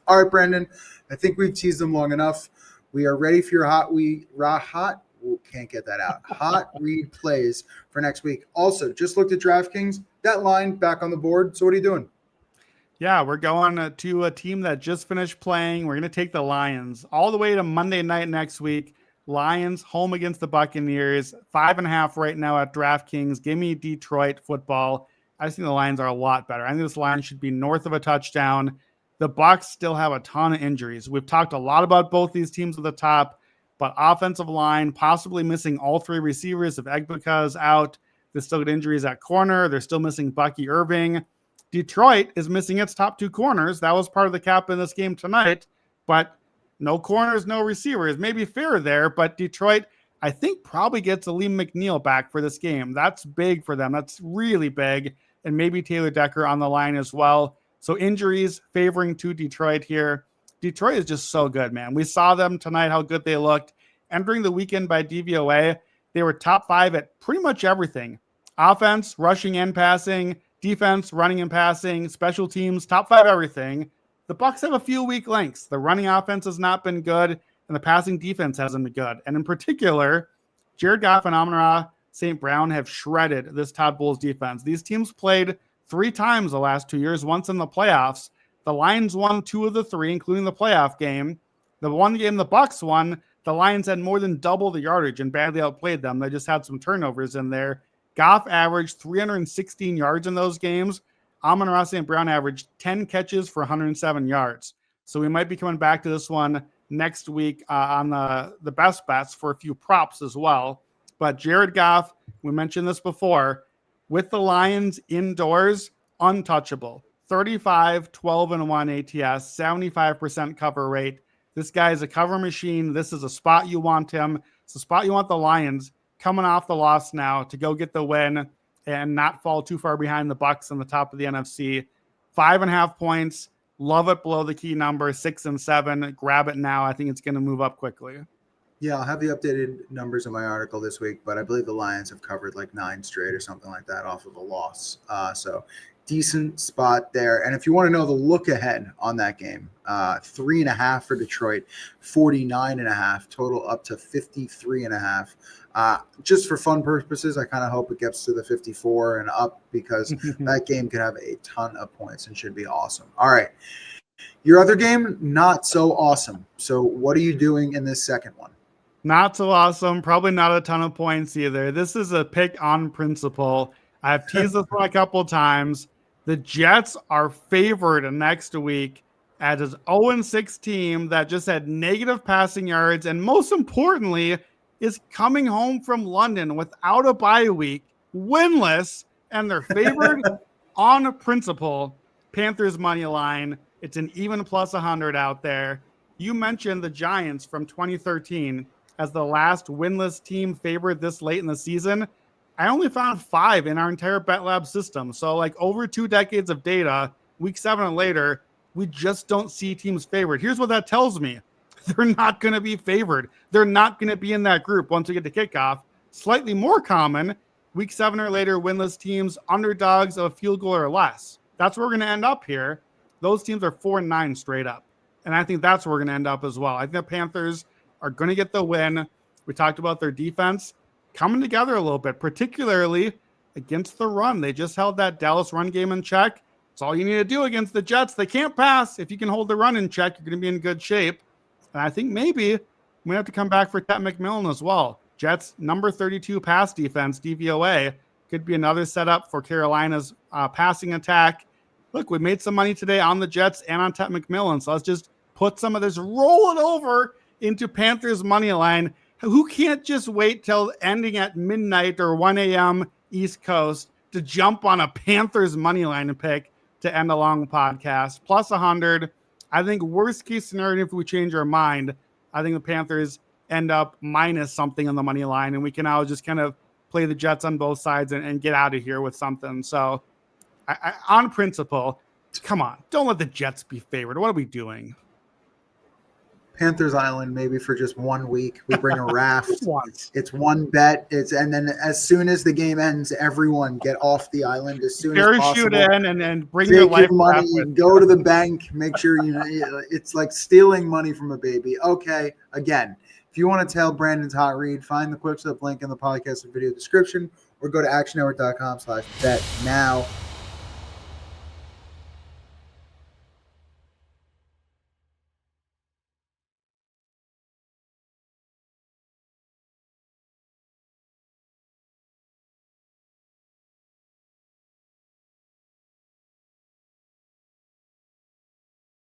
All right, Brandon, I think we've teased them long enough. We are ready for your hot read plays for next week. Also, just looked at DraftKings. That line back on the board. So what are you doing? Yeah, we're going to a team that just finished playing. We're going to take the Lions all the way to Monday night next week. Lions home against the Buccaneers, 5.5 right now at DraftKings. Give me Detroit football. I think the Lions are a lot better. I think this line should be north of a touchdown. The Bucs still have a ton of injuries. We've talked a lot about both these teams at the top, but offensive line possibly missing all three receivers if Egbuka is out. They still get injuries at corner. They're still missing Bucky Irving. Detroit is missing its top two corners. That was part of the cap in this game tonight, but no corners, no receivers. Maybe fair there, but Detroit, I think, probably gets Aleem McNeil back for this game. That's big for them. That's really big. And maybe Taylor Decker on the line as well. So injuries favoring to Detroit here. Detroit is just so good, man. We saw them tonight, how good they looked. Entering the weekend by DVOA, they were top 5 at pretty much everything. Offense, rushing and passing, defense, running and passing, special teams, top 5 everything. The Bucs have a few weak links. The running offense has not been good, and the passing defense hasn't been good. And in particular, Jared Goff and Amon-Ra St. Brown have shredded this Todd Bowles defense. These teams played 3 times the last 2 years, once in the playoffs. The Lions won 2 of the 3, including the playoff game. The one game the Bucs won, the Lions had more than double the yardage and badly outplayed them. They just had some turnovers in there. Goff averaged 316 yards in those games. Amon-Ra St. Brown averaged 10 catches for 107 yards. So we might be coming back to this one next week on the best bets for a few props as well. But Jared Goff, we mentioned this before, with the Lions indoors, untouchable. 35, 12-1 ATS, 75% cover rate. This guy is a cover machine. This is a spot you want him. It's a spot you want the Lions coming off the loss now to go get the win and not fall too far behind the Bucs on the top of the NFC. 5.5 points. Love it below the key number, 6 and 7. Grab it now. I think it's going to move up quickly. Yeah, I'll have the updated numbers in my article this week, but I believe the Lions have covered like 9 straight or something like that off of a loss. So decent spot there. And if you want to know the look ahead on that game, 3.5 for Detroit, 49.5, total up to 53.5. Just for fun purposes, I kind of hope it gets to the 54 and up because that game could have a ton of points and should be awesome. All right. Your other game, not so awesome. So what are you doing in this second one? Not so awesome. Probably not a ton of points either. This is a pick on principle. I've teased this one a couple of times. The Jets are favored next week as an 0-6 team that just had negative passing yards and most importantly is coming home from London without a bye week, winless, and they're favored on principle. Panthers money line. It's an even plus 100 out there. You mentioned the Giants from 2013 as the last winless team favored this late in the season. I only found 5 in our entire BetLab system. So like over 2 decades of data, week 7 and later, we just don't see teams favored. Here's what that tells me. They're not going to be favored. They're not going to be in that group once we get to kickoff. Slightly more common, week 7 or later, winless teams, underdogs of a field goal or less. That's where we're going to end up here. Those teams are 4-9 straight up. And I think that's where we're going to end up as well. I think the Panthers are going to get the win. We talked about their defense coming together a little bit, particularly against the run. They just held that Dallas run game in check. It's all you need to do against the Jets. They can't pass. If you can hold the run in check, you're going to be in good shape. And I think maybe we have to come back for Ted McMillan as well. Jets number 32 pass defense, DVOA, could be another setup for Carolina's passing attack. Look, we made some money today on the Jets and on Ted McMillan. So let's just put some of this, roll it over into Panthers money line. Who can't just wait till ending at midnight or 1 a.m. East Coast to jump on a Panthers money line and pick to end a long podcast? Plus 100. I think worst case scenario, if we change our mind, I think the Panthers end up minus something on the money line, and we can now just kind of play the Jets on both sides and get out of here with something. So I on principle, come on, don't let the Jets be favored. What are we doing? Panthers Island maybe for just 1 week. We bring a raft. Once. It's one bet. And then as soon as the game ends, everyone get off the island as soon as Parachute possible. in and bring your Take life your money, raft with go you. to the bank, make sure it's like stealing money from a baby. Okay, again, if you want to tell Brandon's hot read, find the Quick Slip link in the podcast and video description or go to actionnetwork.com/bet now.